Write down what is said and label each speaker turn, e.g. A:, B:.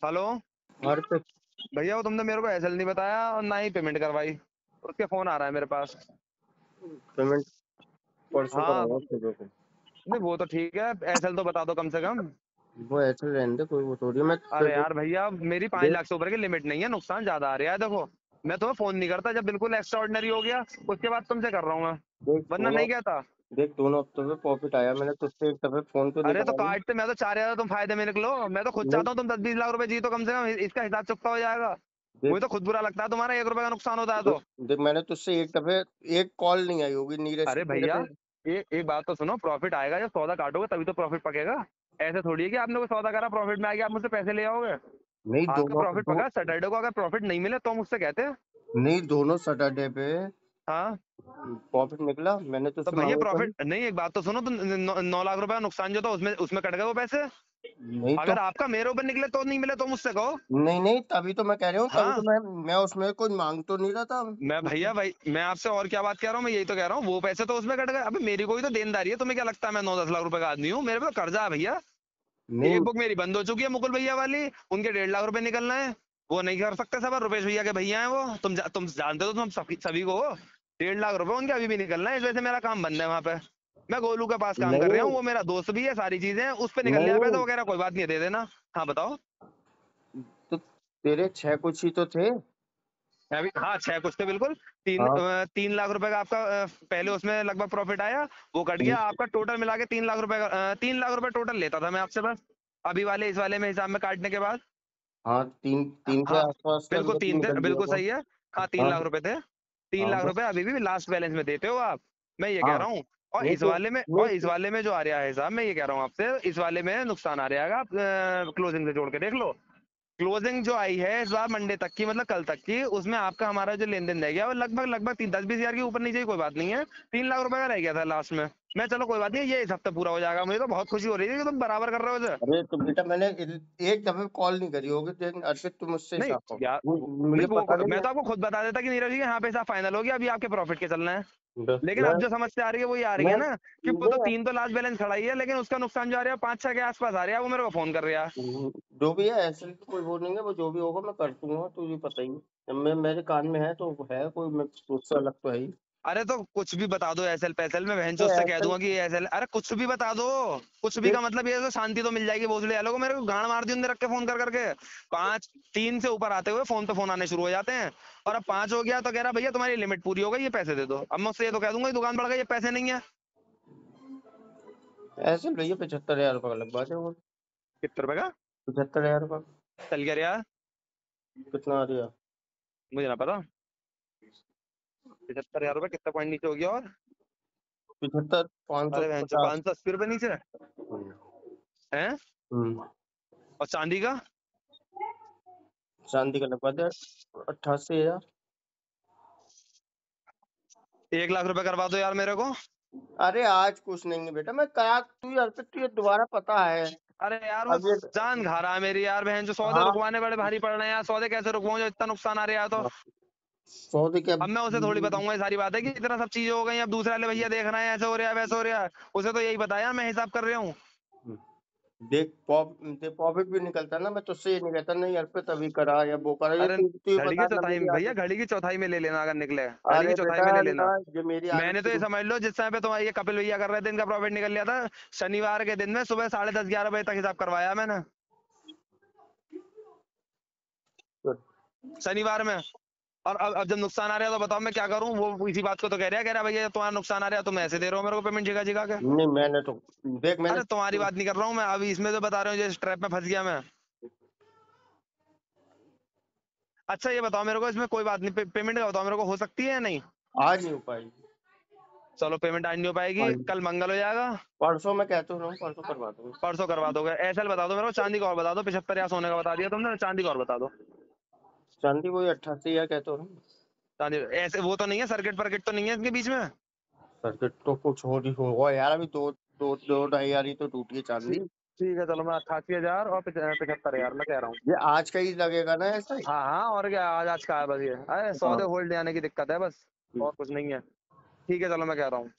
A: Hello.
B: और पे
A: भैया वो तुमने मेरे को एसएल नहीं बताया और ना ही पेमेंट करवाई। उसके फोन आ रहा है मेरे पास।
B: पेमेंट परसों
A: हाँ
B: कराया सुबह को।
A: नहीं वो तो ठीक है, एसएल तो बता दो कम से कम।
B: वो ऐसे रहने दे, कोई वो थोड़ी है। मैं
A: अरे यार भैया मेरी 5 लाख
B: देख
A: से ऊपर की लिमिट नहीं है, नुकसान ज्यादा आ रहा है। देखो मैं तुम्हें फोन नहीं करता जब बिल्कुल एक्स्ट्रा ऑर्डिनरी हो गया, उसके बाद तुमसे कर रहा हूँ मैं,
B: देख
A: वरना
B: दोनों
A: नहीं कहता।
B: देख दोनों हफ्तों में प्रॉफिट आया। मैंने तुझसे एक दफे फोन पे
A: अरे तो
B: निकला
A: काटते मैं तो 4 हजार तुम फायदे में निकलो। मैं तो खुद
B: नहीं।
A: चाहता हूँ तुम 10-20 लाख रुपए जीतो कम से कम, इसका हिसाब चुकता हो जाएगा।
B: देख
A: मुझे तो खुद बुरा लगता है तुम्हारा 1 रुपए का नुकसान होता है
B: देख
A: तो।
B: देख मैंने तुझसे एक दफे एक कॉल नहीं आई होगी नीरज
A: अरे
B: की तेरे
A: भैया
B: पे।
A: एक बात तो सुनो, प्रॉफिट आएगा जब सौदा काटोगे तभी तो प्रॉफिट पकेगा। ऐसे थोड़ी है कि आपने कोई सौदा करा प्रॉफिट में आ गया आप मुझसे पैसे ले आओगे।
B: नहीं
A: आपका
B: दोनों
A: प्रॉफिट पका, सैटरडे को अगर प्रॉफिट नहीं मिले तो मुझसे कहते हैं।
B: नहीं, दोनों सैटरडे पे
A: हाँ
B: प्रॉफिट निकला। मैंने
A: तो
B: तुझसे
A: भैया
B: मांगे थे।
A: प्रॉफिट नहीं, एक बात तो सुनो, तो 9 लाख रुपए का नुकसान जो था उसमें उसमें कट गए वो पैसे।
B: नहीं तो
A: अगर आपका मेरे ऊपर निकले तो नहीं मिले तो मुझसे कहो।
B: नहीं नहीं, तभी तो मैं कह रहा हूँ। तभी तो
A: हाँ
B: मैं उसमें कोई मांग तो नहीं रहा था।
A: मैं भैया भाई मैं आपसे और क्या बात कह रहा हूँ, मैं यही तो कह रहा हूँ वो पैसे तो उसमें कट गए। अबे मेरी कोई तो देनदारी है, तुम्हें क्या लगता है मैं 9-10 लाख रुपए का आदमी हूँ? मेरे पे कर्जा है भैया।
B: नहीं
A: एक बुक मेरी बंद हो चुकी है मुकुल भैया वाली, उनके 1.5 लाख रुपए निकलना है। वो नहीं कर सकते सबर, रुपेश भैया के भैया हैं वो, तुम जानते हो, तुम सभी को हो। 1.5 लाख रुपए उनके अभी भी निकलना है, इस वजह से मेरा काम बंद है वहां पे। मैं गोलू के पास काम कर रहा
B: नहीं
A: हूँ, वो मेरा दोस्त भी है, सारी चीजें हैं, उस पर निकल लिया पैसा
B: नहीं,
A: वगैरह, कोई बात नहीं है, दे देना। हाँ बताओ।
B: तो तेरे छह कुछ ही तो थे।
A: मैं भी हाँ 6 कुछ थे बिल्कुल। 3 लाख रुपए का आपका पहले उसमें लगभग प्रॉफिट आया, वो कट गया आपका, टोटल मिला के 3 लाख रुपए का, 3 लाख रुपए टोटल लेता था मैं आपसे बस, अभी वाले इस वाले में हिसाब में काटने के बाद।
B: हाँ, तीन तीन के
A: हाँ
B: आसपास का
A: बिल्कुल
B: भी
A: 3 थे,
B: निकल लिया
A: बिल्कुल
B: था।
A: सही है। हाँ तीन
B: हाँ
A: लाख रुपए थे। तीन
B: हाँ
A: लाख
B: बस।
A: रुपए अभी भी लास्ट बैलेंस में देते हो आप, मैं ये कह
B: हाँ
A: रहा हूँ। और
B: नहीं
A: इस
B: तो
A: वाले में
B: नहीं
A: और इस
B: तो,
A: वाले में जो आ रहा है हिसाब, मैं ये कह रहा हूँ आपसे, इस वाले में नुकसान आ रहा है, आप क्लोजिंग से जोड़ के देख लो। क्लोजिंग जो आई है इस बार मंडे तक की, मतलब कल तक की, उसमें आपका हमारा जो लेन देन रह गया वो लगभग लगभग 10-20 हजार के ऊपर नीचे, कोई बात नहीं है। 3 लाख रुपए का रह गया था लास्ट में। मैं चलो कोई बात नहीं, ये इस हफ्ते पूरा हो जाएगा, मुझे तो बहुत खुशी हो रही है कि तुम बराबर कर रहे हो इसे।
B: अरे तो बेटा मैंने एक दफे कॉल नहीं करी होगी, लेकिन अर्पित तुम मुझसे
A: नहीं
B: हिसाब करो।
A: यार
B: मुझे
A: नहीं
B: पता
A: वो
B: नहीं
A: मैं
B: है।
A: तो आपको खुद बता देता कि नीरज जी यहाँ पे हिसाब फाइनल हो गया, अभी आपके प्रॉफिट के चलना है। लेकिन
B: मैं
A: अब जो समस्या आ रही है वो ये आ रही
B: मैं
A: है ना, कि वो तो
B: नहीं,
A: 3 तो लास्ट बैलेंस खड़ा ही है, लेकिन उसका नुकसान जो आ रहा है 5-6 के आसपास आ रहा है, वो मेरे को फोन कर रहा है।
B: जो भी है ऐसे तो कोई वो नहीं है। वो जो भी होगा मैं कर दूंगा, तुझे पता ही है। मैं मेरे कान में है तो है कोई, मैं उससे अलग तो है ही।
A: अरे तो कुछ भी बता दो एसएल पैसएल, मैं बहन
B: तो
A: उससे कह
B: ऐसे
A: दूंगा कि ये एसएल, अरे कुछ भी बता दो। कुछ भी
B: देख
A: का मतलब ये तो शांति तो मिल जाएगी भोसले वालों को, मेरे को गांड मार दी उनने रख के फोन कर करके। 3 से ऊपर आते हुए फोन पे फोन आने शुरू हो जाते हैं। और अब 5 हो गया तो कह रहा भैया तुम्हारी लिमिट पूरी हो गई, ये पैसे दे दो। अब मैं उससे ये तो कह दूंगा ये दुकान बढ़ गई, ये पैसे नहीं है।
B: ऐसे भैया 75,000 रुपये का लगवा दे वो।
A: कितने रुपए का?
B: 75,000 रुपये।
A: चल गया यार।
B: कितना आ रहा?
A: मुझे ना पता। 75 हजार रुपए कितना पॉइंट नीचे हो गया और?
B: 75, पाँच सौ
A: अरे बहन
B: 50
A: 580 रुपए नीचे है।
B: हम्म।
A: और चांदी का?
B: चांदी का लगवा दे 88,000।
A: 1 लाख रुपए करवा दो यार मेरे को।
B: अरे आज कुछ नहीं है बेटा, मैं करा तू यार पे तुझे दोबारा पता है।
A: अरे यार वो
B: अब ये
A: जान खा रहा है मेरी यार, बहन जो सौदे
B: हाँ
A: रुकवाने बड़े भारी पड़ रहे हैं यार, सौदे कैसे रुकवाऊं जो इतना नुकसान आ रहा है तो।
B: 100 के
A: अब मैं उसे थोड़ी बताऊंगा ये सारी बात है कि इतना सब चीजें हो गई, अब दूसरे वाले भैया देख रहे हैं ऐसे हो रहा है वैसे हो रहा है। उसे तो यही बताया मैं हिसाब कर रहा हूँ।
B: देख प्रॉफिट भी निकलता ना। मैं तुझसे ये नहीं कहता नहीं यार पे तभी करा या वो करा। ये
A: अरे
B: तू
A: घड़ी
B: बता
A: की
B: ना
A: चौथाई
B: मेरी
A: में भैया,
B: आदत।
A: घड़ी की चौथाई में ले लेना, अगर निकले घड़ी की
B: अरे
A: चौथाई
B: बेटा
A: में ले
B: ना,
A: लेना।
B: ये मेरी आदत
A: मैंने तो ये
B: शुरू।
A: समझ लो जिस समय पे तुम्हारे ये कपिल भैया कर रहे थे इनका प्रॉफिट निकल लिया था, शनिवार के दिन में सुबह 10:30-11 बजे तक हिसाब करवाया मैंने, शनिवार में। और अब जब नुकसान आ रहा है तो बताओ मैं क्या करूं? वो इसी बात को तो कह रहा है भैया तुम्हारा नुकसान आ रहा है तुम ऐसे दे रहे हो मेरे को पेमेंट जिगा जिगा के।
B: नहीं मैंने तो देख मैंने
A: अरे तुम्हारी बात नहीं कर रहा हूँ मैं, अभी इसमें तो बता रहा हूँ जिस ट्रैप में फंस गया मैं। अच्छा ये बताओ मेरे को, इसमें कोई बात नहीं, पेमेंट का बताओ मेरे को, हो सकती है या नहीं?
B: आज नहीं हो पाएगी।
A: चलो पेमेंट आज नहीं हो पाएगी,
B: आज
A: कल मंगल हो जाएगा।
B: परसों मैं कहता हूँ परसों करवा दूंगा।
A: परसों करवा दोगे? ऐसा बता दो मेरे को, चांदी का और बता दो, 75 या सोने का बता दिया तुमने, चांदी का और बता दो।
B: चांदी वही 88,000 कहता हूँ।
A: चांदी ऐसे वो तो नहीं है, सर्किट परकिट तो नहीं है इसके बीच में?
B: सर्किट तो कुछ हो रही होगा यार। अभी दो 2,500 ही तो टूटी है चांदी।
A: ठीक ठीक है चलो, मैं 88 हजार और 75 हजार मैं कह रहा हूँ।
B: ये आज का ही लगेगा ना ऐसा ही।
A: हाँ हाँ और क्या, आज आज का है बस ये, अरे
B: हाँ
A: सौदे होल्ड जाने की दिक्कत है बस, और कुछ नहीं है। ठीक है चलो मैं कह रहा हूँ।